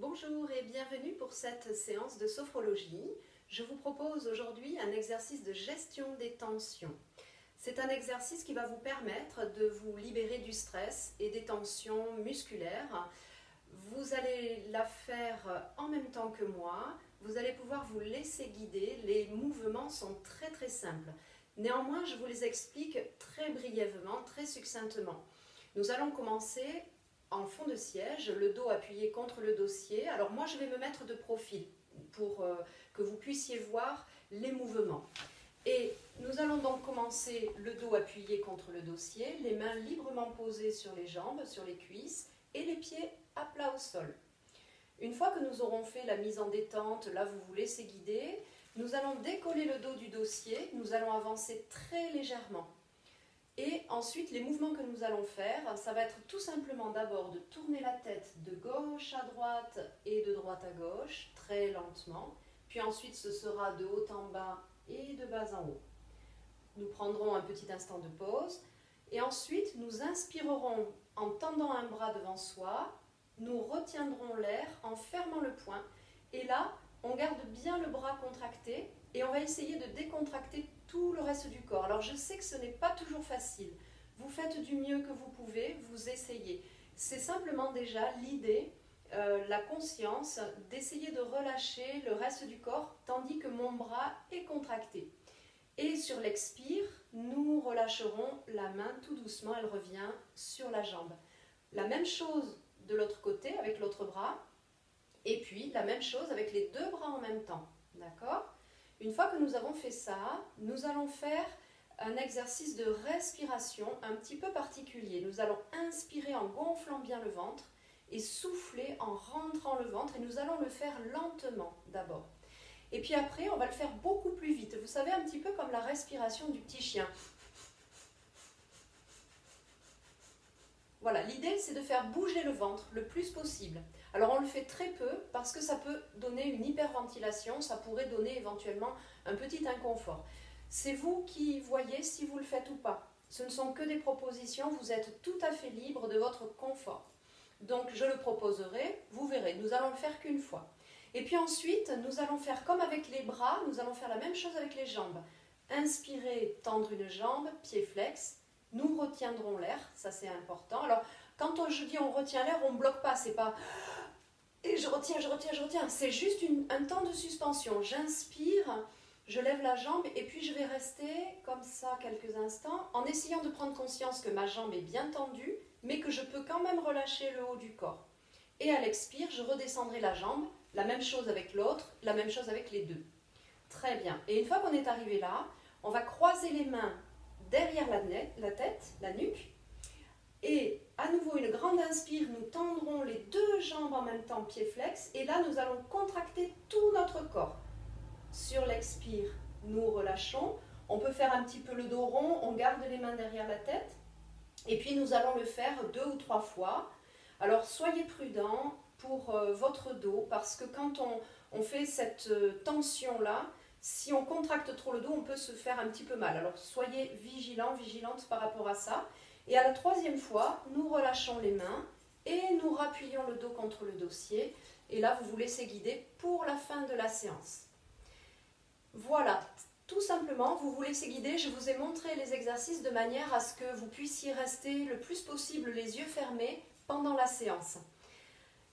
Bonjour et bienvenue pour cette séance de sophrologie. Je vous propose aujourd'hui un exercice de gestion des tensions. C'est un exercice qui va vous permettre de vous libérer du stress et des tensions musculaires. Vous allez la faire en même temps que moi. Vous allez pouvoir vous laisser guider. Les mouvements sont très simples. Néanmoins, je vous les explique très brièvement, très succinctement. Nous allons commencer en fond de siège, le dos appuyé contre le dossier. Alors moi, je vais me mettre de profil pour que vous puissiez voir les mouvements. Et nous allons donc commencer le dos appuyé contre le dossier, les mains librement posées sur les jambes, sur les cuisses et les pieds à plat au sol. Une fois que nous aurons fait la mise en détente, là vous vous laissez guider, nous allons décoller le dos du dossier, nous allons avancer très légèrement. Et ensuite, les mouvements que nous allons faire, ça va être tout simplement d'abord de tourner la tête de gauche à droite et de droite à gauche, très lentement. Puis ensuite, ce sera de haut en bas et de bas en haut. Nous prendrons un petit instant de pause. Et ensuite, nous inspirerons en tendant un bras devant soi. Nous retiendrons l'air en fermant le poing. Et là, on garde bien le bras contracté et on va essayer de décontracter tout le reste du corps. Alors je sais que ce n'est pas toujours facile. Vous faites du mieux que vous pouvez, vous essayez. C'est simplement déjà l'idée, la conscience d'essayer de relâcher le reste du corps tandis que mon bras est contracté. Et sur l'expire, nous relâcherons la main tout doucement, elle revient sur la jambe. La même chose de l'autre côté avec l'autre bras. Et puis, la même chose avec les deux bras en même temps. D'accord ? Une fois que nous avons fait ça, nous allons faire un exercice de respiration un petit peu particulier. Nous allons inspirer en gonflant bien le ventre et souffler en rentrant le ventre. Et nous allons le faire lentement d'abord. Et puis après, on va le faire beaucoup plus vite. Vous savez, un petit peu comme la respiration du petit chien. Voilà, l'idée c'est de faire bouger le ventre le plus possible. Alors on le fait très peu parce que ça peut donner une hyperventilation, ça pourrait donner éventuellement un petit inconfort. C'est vous qui voyez si vous le faites ou pas. Ce ne sont que des propositions, vous êtes tout à fait libre de votre confort. Donc je le proposerai, vous verrez, nous allons le faire qu'une fois. Et puis ensuite, nous allons faire comme avec les bras, nous allons faire la même chose avec les jambes. Inspirez, tendre une jambe, pied flex. Nous retiendrons l'air, ça c'est important. Alors, quand je dis on retient l'air, on ne bloque pas, c'est pas et je retiens. C'est juste un temps de suspension. J'inspire, je lève la jambe et puis je vais rester comme ça quelques instants en essayant de prendre conscience que ma jambe est bien tendue, mais que je peux quand même relâcher le haut du corps. Et à l'expire, je redescendrai la jambe, la même chose avec l'autre, la même chose avec les deux. Très bien. Et une fois qu'on est arrivé là, on va croiser les mains derrière la tête, la nuque, et à nouveau une grande inspire, nous tendrons les deux jambes en même temps, pied flex, et là nous allons contracter tout notre corps. Sur l'expire, nous relâchons, on peut faire un petit peu le dos rond, on garde les mains derrière la tête, et puis nous allons le faire 2 ou 3 fois. Alors soyez prudents pour votre dos, parce que quand on fait cette tension-là, si on contracte trop le dos, on peut se faire un petit peu mal. Alors soyez vigilants, vigilantes par rapport à ça. Et à la 3e fois, nous relâchons les mains et nous rappuyons le dos contre le dossier. Et là, vous vous laissez guider pour la fin de la séance. Voilà, tout simplement, vous vous laissez guider. Je vous ai montré les exercices de manière à ce que vous puissiez rester le plus possible les yeux fermés pendant la séance.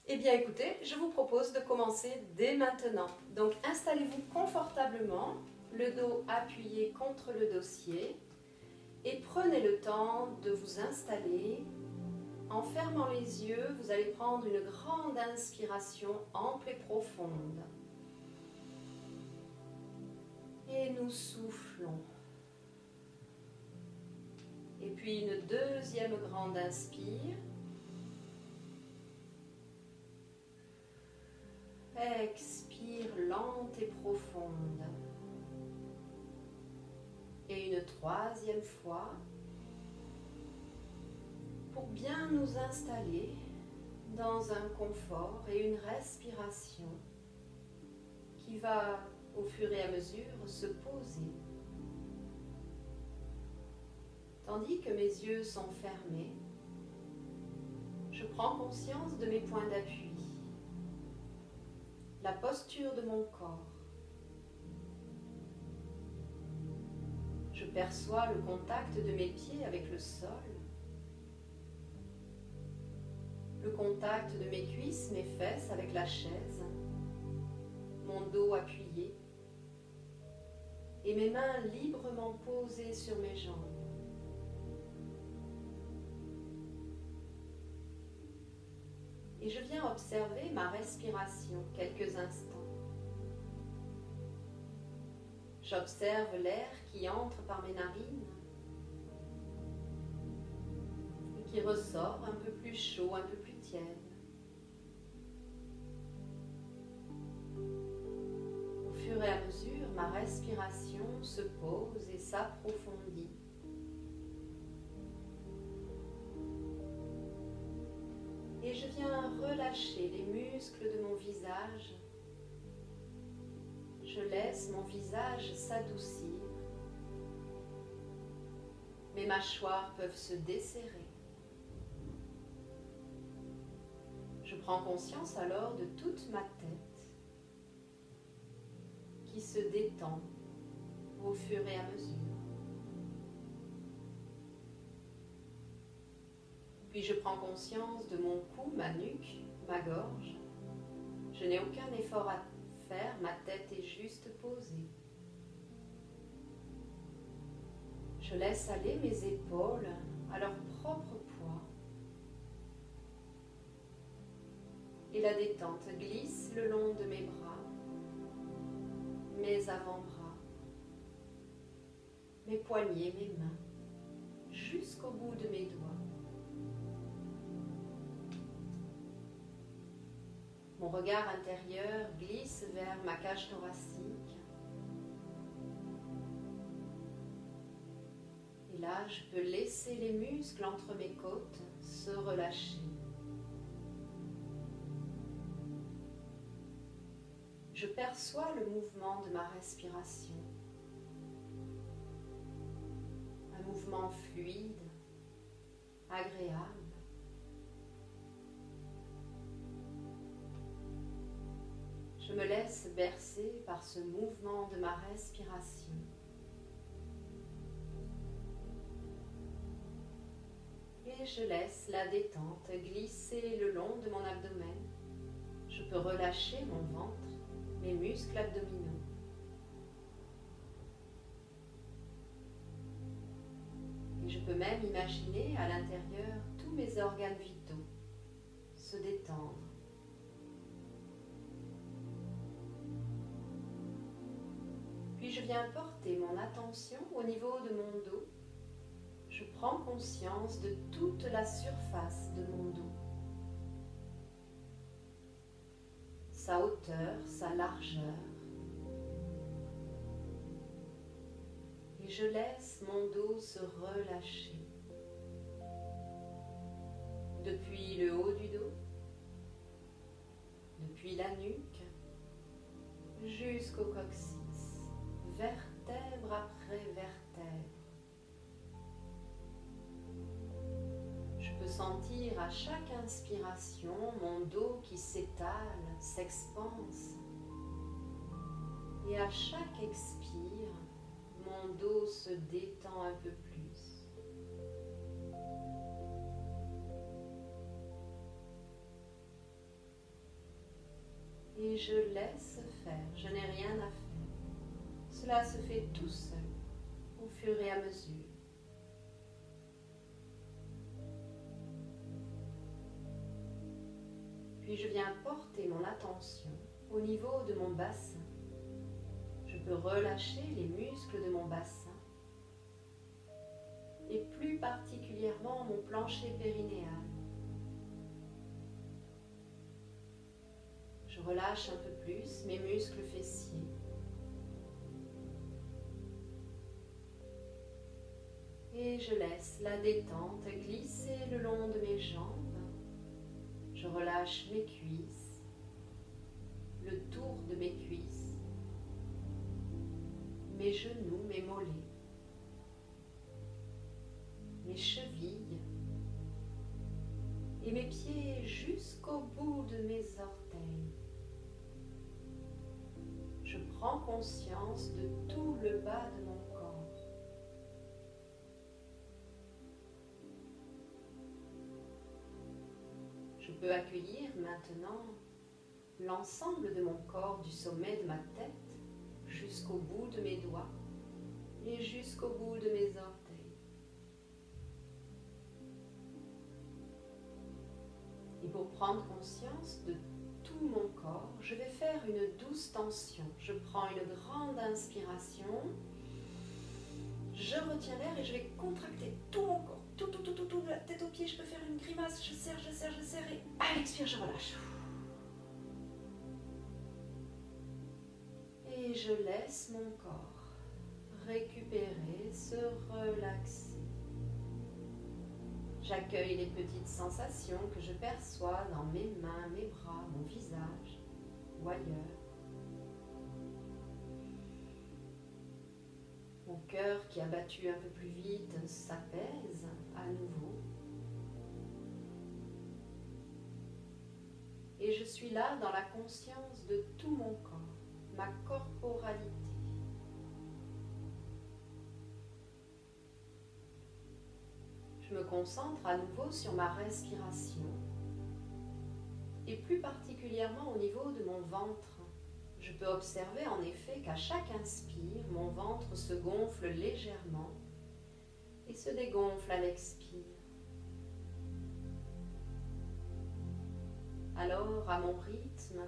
Eh bien écoutez, je vous propose de commencer dès maintenant. Donc installez-vous confortablement, le dos appuyé contre le dossier et prenez le temps de vous installer. En fermant les yeux, vous allez prendre une grande inspiration ample et profonde. Et nous soufflons. Et puis une deuxième grande inspire. Expire lente et profonde. Et une 3e fois pour bien nous installer dans un confort et une respiration qui va au fur et à mesure se poser. Tandis que mes yeux sont fermés, je prends conscience de mes points d'appui. la posture de mon corps. Je perçois le contact de mes pieds avec le sol, le contact de mes cuisses, mes fesses avec la chaise, mon dos appuyé et mes mains librement posées sur mes jambes. Et je viens observer ma respiration quelques instants. J'observe l'air qui entre par mes narines et qui ressort un peu plus chaud, un peu plus tiède. Au fur et à mesure, ma respiration se pose et s'approfondit. Et je viens relâcher les muscles de mon visage. Je laisse mon visage s'adoucir. Mes mâchoires peuvent se desserrer. Je prends conscience alors de toute ma tête qui se détend au fur et à mesure. Puis je prends conscience de mon cou, ma nuque, ma gorge. Je n'ai aucun effort à faire, ma tête est juste posée. Je laisse aller mes épaules à leur propre poids. Et la détente glisse le long de mes bras, mes avant-bras, mes poignets, mes mains, jusqu'au bout de mes doigts. Mon regard intérieur glisse vers ma cage thoracique. Et là, je peux laisser les muscles entre mes côtes se relâcher. Je perçois le mouvement de ma respiration. Un mouvement fluide, agréable. Je me laisse bercer par ce mouvement de ma respiration. Et je laisse la détente glisser le long de mon abdomen. Je peux relâcher mon ventre, mes muscles abdominaux. Et je peux même imaginer à l'intérieur tous mes organes vitaux se détendre. Puis je viens porter mon attention au niveau de mon dos. Je prends conscience de toute la surface de mon dos. Sa hauteur, sa largeur. Et je laisse mon dos se relâcher. Depuis le haut du dos, depuis la nuque, jusqu'au coccyx. Vertèbre après vertèbre. Je peux sentir à chaque inspiration mon dos qui s'étale, s'expanse. Et à chaque expire, mon dos se détend un peu plus. Et je laisse faire, je n'ai rien à faire. Cela se fait tout seul, au fur et à mesure. Puis je viens porter mon attention au niveau de mon bassin. Je peux relâcher les muscles de mon bassin et plus particulièrement mon plancher périnéal. Je relâche un peu plus mes muscles fessiers. Et je laisse la détente glisser le long de mes jambes. Je relâche mes cuisses, le tour de mes cuisses, mes genoux, mes mollets, mes chevilles et mes pieds jusqu'au bout de mes orteils. prends conscience de tout le bas de mon corps. Je peux accueillir maintenant l'ensemble de mon corps du sommet de ma tête jusqu'au bout de mes doigts et jusqu'au bout de mes orteils. Et pour prendre conscience de tout mon corps, je vais faire une douce tension. Je prends une grande inspiration, je retiens l'air et je vais contracter tout mon corps, tout, de la tête aux pieds. Je peux faire une grimace, je serre et à l'expire, je relâche. Et je laisse mon corps récupérer, se relaxer. J'accueille les petites sensations que je perçois dans mes mains, mes bras, mon visage ou ailleurs. Mon cœur qui a battu un peu plus vite s'apaise à nouveau. Et je suis là dans la conscience de tout mon corps, ma corporalité. Je me concentre à nouveau sur ma respiration et plus particulièrement au niveau de mon ventre. Je peux observer en effet qu'à chaque inspire, mon ventre se gonfle légèrement et se dégonfle à l'expire. Alors, à mon rythme,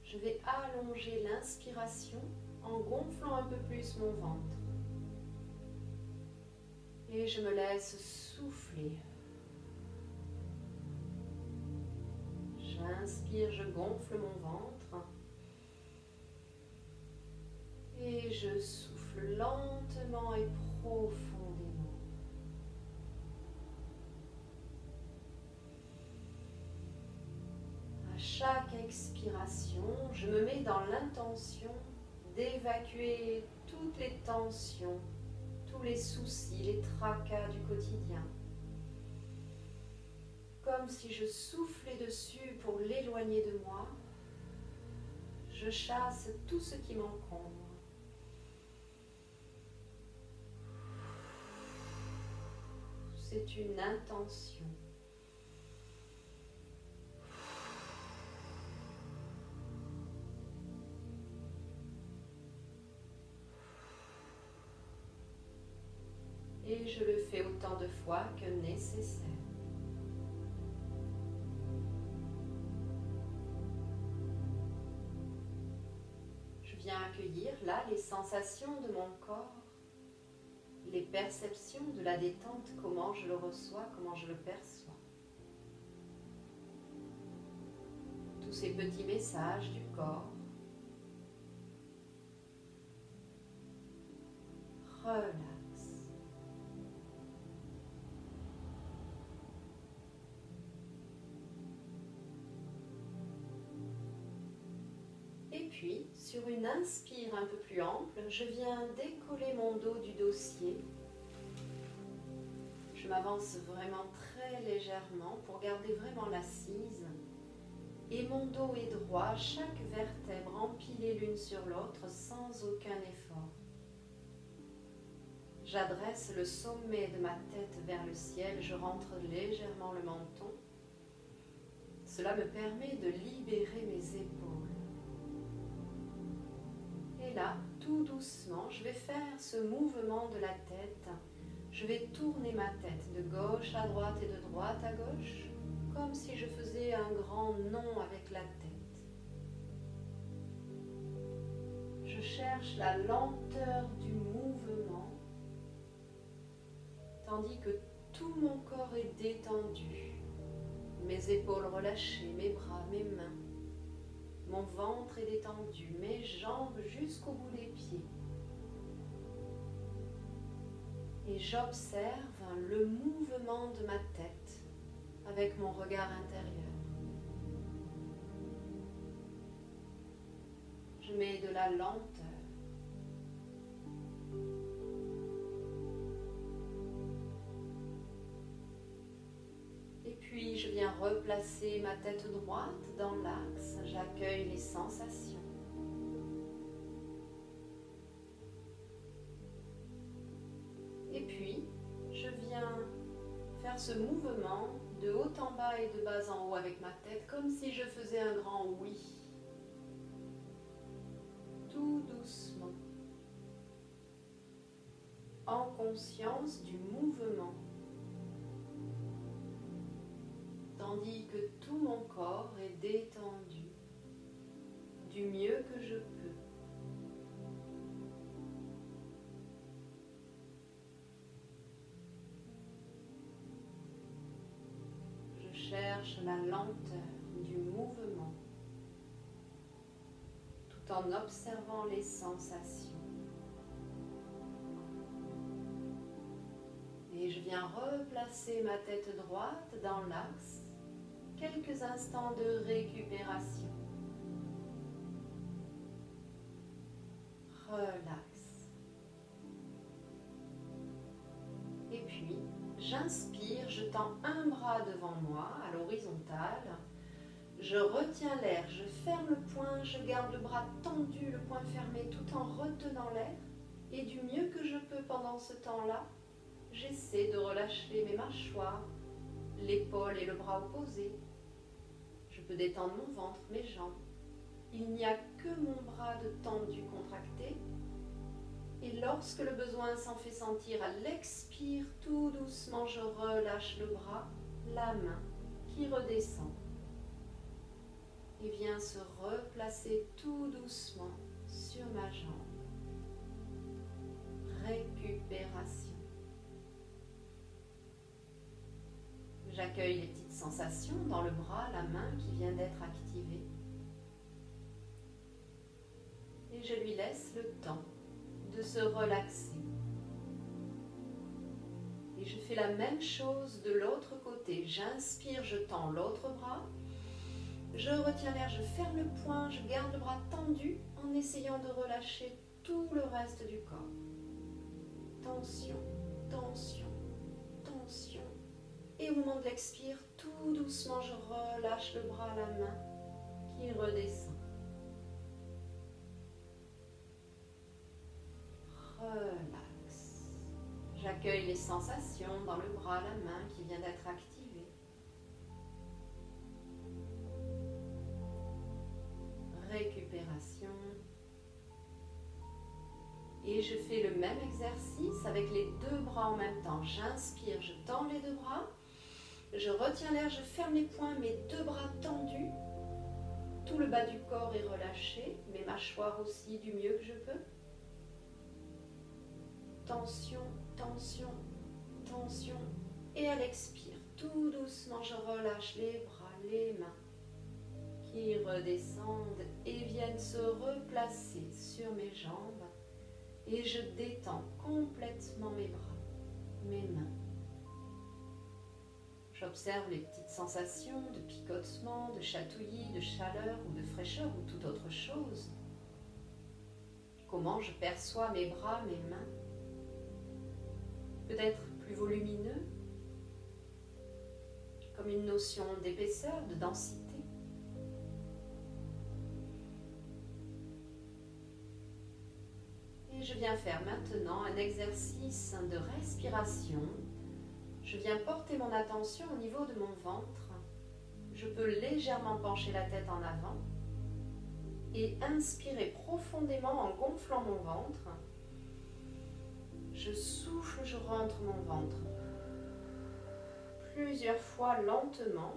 je vais allonger l'inspiration en gonflant un peu plus mon ventre. Et je me laisse souffler. J'inspire, je gonfle mon ventre. Et je souffle lentement et profondément. À chaque expiration, je me mets dans l'intention d'évacuer toutes les tensions, tous les soucis, les tracas du quotidien. Comme si je soufflais dessus pour l'éloigner de moi, je chasse tout ce qui m'encombre. C'est une intention. Et je le fais autant de fois que nécessaire. Je viens accueillir là les sensations de mon corps, les perceptions de la détente, comment je le reçois, comment je le perçois. Tous ces petits messages du corps. Relax. Et puis, sur une inspire un peu plus ample, je viens décoller mon dos du dossier. Je m'avance vraiment très légèrement pour garder vraiment l'assise. Et mon dos est droit, chaque vertèbre empilée l'une sur l'autre sans aucun effort. J'adresse le sommet de ma tête vers le ciel, je rentre légèrement le menton. Cela me permet de libérer mes épaules. Et là, tout doucement, je vais faire ce mouvement de la tête. Je vais tourner ma tête de gauche à droite et de droite à gauche, comme si je faisais un grand non avec la tête. Je cherche la lenteur du mouvement, tandis que tout mon corps est détendu. Mes épaules relâchées, mes bras, mes mains. Mon ventre est détendu, mes jambes jusqu'au bout des pieds. Et j'observe le mouvement de ma tête avec mon regard intérieur. Je mets de la lenteur. Et puis je viens replacer ma tête droite dans l'axe. J'accueille les sensations. puis, je viens faire ce mouvement de haut en bas et de bas en haut avec ma tête, comme si je faisais un grand oui. Tout doucement, en conscience du mouvement, tandis que tout mon corps est détendu du mieux que je peux. Je cherche la lenteur du mouvement tout en observant les sensations. Et je viens replacer ma tête droite dans l'axe. Quelques instants de récupération. Relax. Et puis, j'inspire, je tends un bras devant moi à l'horizontale. Je retiens l'air, je ferme le poing, je garde le bras tendu, le poing fermé, tout en retenant l'air. Et du mieux que je peux pendant ce temps-là, j'essaie de relâcher mes mâchoires, l'épaule et le bras opposés. Je peux détendre mon ventre, mes jambes. Il n'y a que mon bras de tendu contracté. Et lorsque le besoin s'en fait sentir à l'expire, tout doucement, je relâche le bras, la main qui redescend. Et vient se replacer tout doucement sur ma jambe. Récupération. J'accueille les petites sensations dans le bras, la main qui vient d'être activée. Et je lui laisse le temps de se relaxer. Et je fais la même chose de l'autre côté. J'inspire, je tends l'autre bras. Je retiens l'air, je ferme le poing, je garde le bras tendu en essayant de relâcher tout le reste du corps. Tension, tension, tension. Et au moment de l'expire, tout doucement, je relâche le bras, la main qui redescend. Relax. J'accueille les sensations dans le bras, la main qui vient d'être activée. Récupération. Et je fais le même exercice avec les deux bras en même temps. J'inspire, je tends les deux bras. Je retiens l'air, je ferme les poings, mes deux bras tendus. Tout le bas du corps est relâché, mes mâchoires aussi du mieux que je peux. Tension, tension, tension. Et à l'expire, tout doucement, je relâche les bras, les mains qui redescendent et viennent se replacer sur mes jambes. Et je détends complètement mes bras, mes mains. J'observe les petites sensations de picotement, de chatouillis, de chaleur ou de fraîcheur ou toute autre chose. Comment je perçois mes bras, mes mains. Peut-être plus volumineux, comme une notion d'épaisseur, de densité. Et je viens faire maintenant un exercice de respiration. Je viens porter mon attention au niveau de mon ventre. Je peux légèrement pencher la tête en avant et inspirer profondément en gonflant mon ventre. Je souffle, je rentre mon ventre. Plusieurs fois lentement.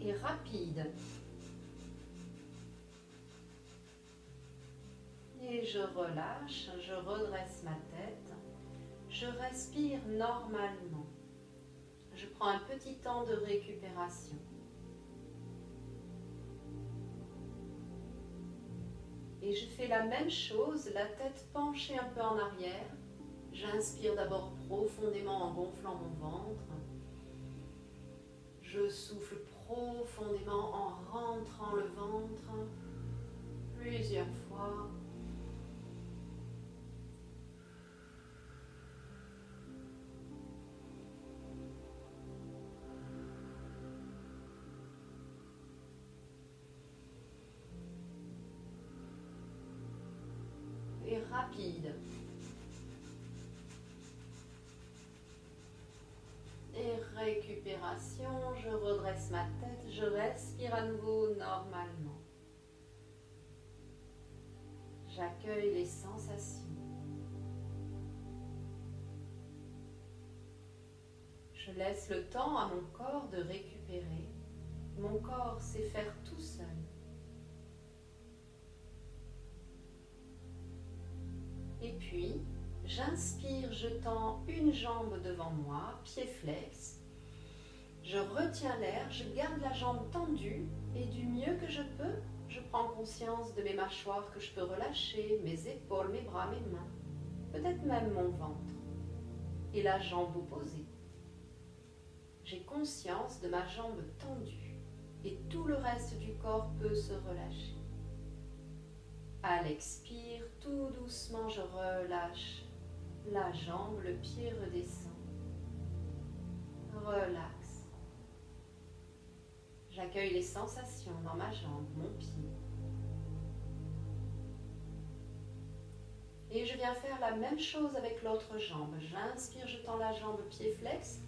Et rapide. Et je relâche, je redresse ma tête. Je respire normalement. Je prends un petit temps de récupération. Et je fais la même chose, la tête penchée un peu en arrière. J'inspire d'abord profondément en gonflant mon ventre. Je souffle profondément en rentrant le ventre plusieurs fois. rapide. Et récupération, je redresse ma tête, je respire à nouveau normalement. J'accueille les sensations. Je laisse le temps à mon corps de récupérer. Mon corps sait faire tout seul. Et puis, j'inspire, je tends une jambe devant moi, pied flex. Je retiens l'air, je garde la jambe tendue et du mieux que je peux, je prends conscience de mes mâchoires que je peux relâcher, mes épaules, mes bras, mes mains, peut-être même mon ventre et la jambe opposée. J'ai conscience de ma jambe tendue et tout le reste du corps peut se relâcher. À l'expire, tout doucement, je relâche la jambe, le pied redescend. Relax. J'accueille les sensations dans ma jambe, mon pied. Et je viens faire la même chose avec l'autre jambe. J'inspire, je tends la jambe, pied flex.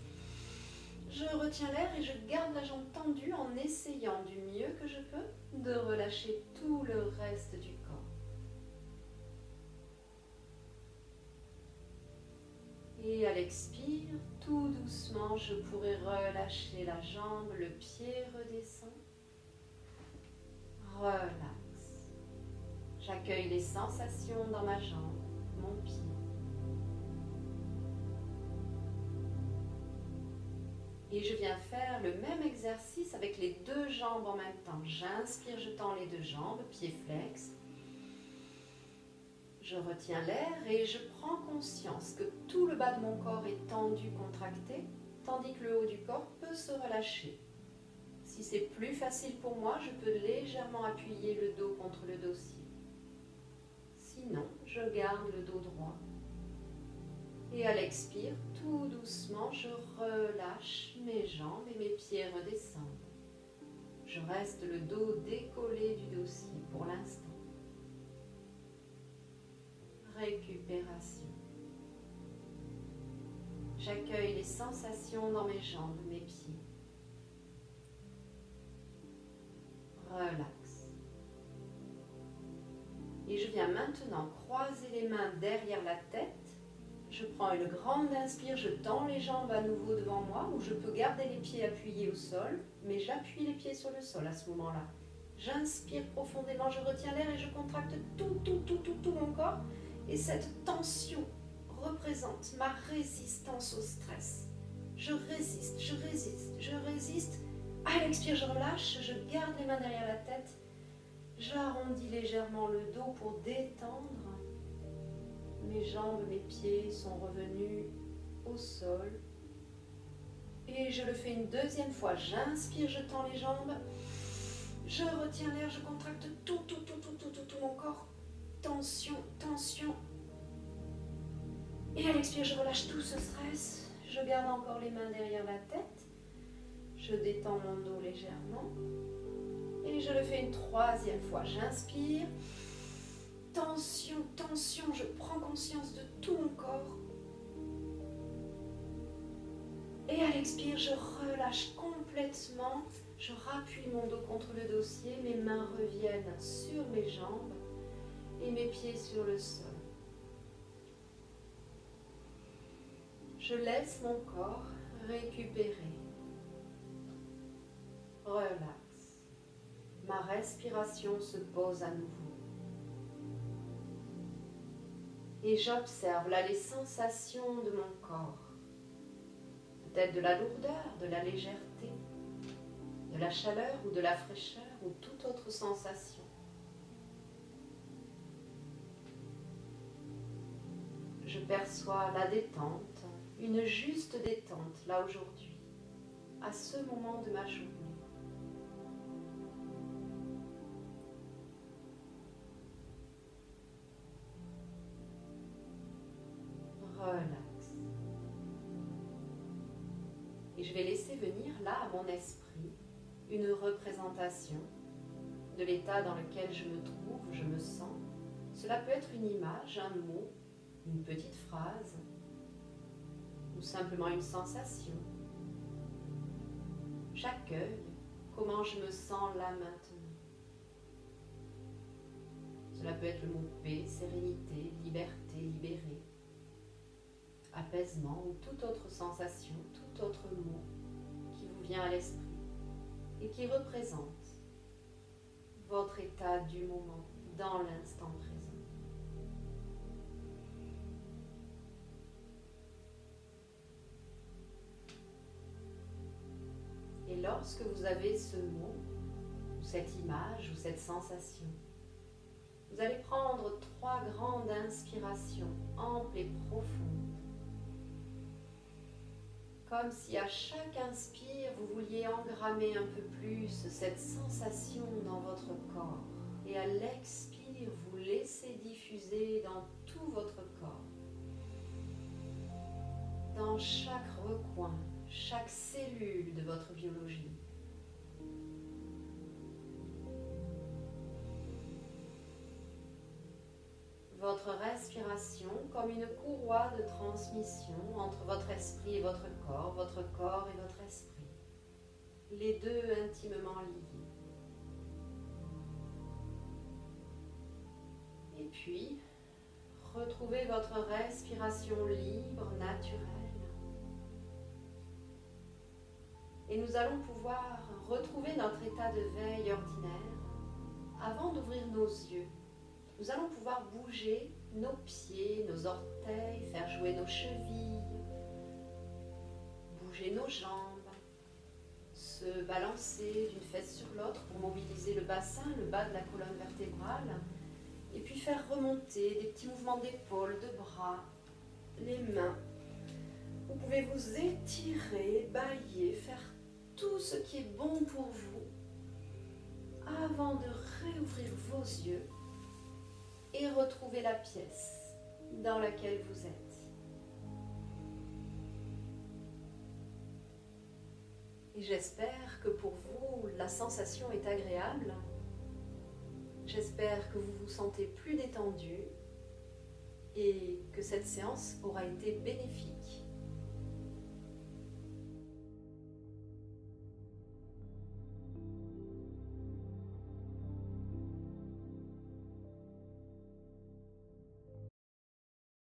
Je retiens l'air et je garde la jambe tendue en essayant du mieux que je peux de relâcher tout le reste du corps. Et à l'expire, tout doucement, je pourrai relâcher la jambe, le pied redescend. Relax. J'accueille les sensations dans ma jambe, mon pied. Et je viens faire le même exercice avec les deux jambes en même temps. J'inspire, je tends les deux jambes, pied flex. Je retiens l'air et je prends conscience que tout le bas de mon corps est tendu, contracté, tandis que le haut du corps peut se relâcher. Si c'est plus facile pour moi, je peux légèrement appuyer le dos contre le dossier. Sinon, je garde le dos droit. Et à l'expire, tout doucement, je relâche mes jambes et mes pieds redescendent. Je reste le dos décollé du dossier pour l'instant. Récupération. J'accueille les sensations dans mes jambes, mes pieds. Relax. Et je viens maintenant croiser les mains derrière la tête. Je prends une grande inspire, je tends les jambes à nouveau devant moi, ou je peux garder les pieds appuyés au sol, mais j'appuie les pieds sur le sol à ce moment-là. J'inspire profondément, je retiens l'air et je contracte tout mon corps. Et cette tension représente ma résistance au stress. Je résiste, je résiste, je résiste. À l'expire, je relâche, je garde les mains derrière la tête. J'arrondis légèrement le dos pour détendre. Mes jambes, mes pieds sont revenus au sol. Et je le fais une deuxième fois. J'inspire, je tends les jambes. Je retiens l'air, je contracte tout mon corps. Tension, tension. Et à l'expire, je relâche tout ce stress. Je garde encore les mains derrière la tête. Je détends mon dos légèrement. Et je le fais une troisième fois. J'inspire. Tension, tension. Je prends conscience de tout mon corps. Et à l'expire, je relâche complètement. Je rappuie mon dos contre le dossier. Mes mains reviennent sur mes jambes. Et mes pieds sur le sol. Je laisse mon corps récupérer. Relax. Ma respiration se pose à nouveau. Et j'observe là les sensations de mon corps. Peut-être de la lourdeur, de la légèreté, de la chaleur ou de la fraîcheur ou toute autre sensation. Je perçois la détente, une juste détente là aujourd'hui, à ce moment de ma journée. Relax. Et je vais laisser venir là à mon esprit une représentation de l'état dans lequel je me trouve, je me sens, Cela peut être une image, un mot, une petite phrase, ou simplement une sensation. J'accueille comment je me sens là maintenant. Cela peut être le mot paix, sérénité, liberté, libéré, apaisement ou toute autre sensation, tout autre mot qui vous vient à l'esprit et qui représente votre état du moment dans l'instant présent. Et lorsque vous avez ce mot, ou cette image, ou cette sensation, vous allez prendre 3 grandes inspirations, amples et profondes. Comme si à chaque inspire, vous vouliez engrammer un peu plus cette sensation dans votre corps. Et à l'expire, vous laissez diffuser dans tout votre corps. Dans chaque recoin, chaque cellule de votre biologie. Votre respiration comme une courroie de transmission entre votre esprit et votre corps et votre esprit. Les deux intimement liés. Et puis, retrouvez votre respiration libre, naturelle. Et nous allons pouvoir retrouver notre état de veille ordinaire avant d'ouvrir nos yeux. Nous allons pouvoir bouger nos pieds, nos orteils, faire jouer nos chevilles, bouger nos jambes, se balancer d'une fesse sur l'autre pour mobiliser le bassin, le bas de la colonne vertébrale, et puis faire remonter des petits mouvements d'épaule, de bras, les mains. Vous pouvez vous étirer, bâiller, faire tout ce qui est bon pour vous avant de réouvrir vos yeux et retrouver la pièce dans laquelle vous êtes. Et j'espère que pour vous, la sensation est agréable. J'espère que vous vous sentez plus détendu et que cette séance aura été bénéfique.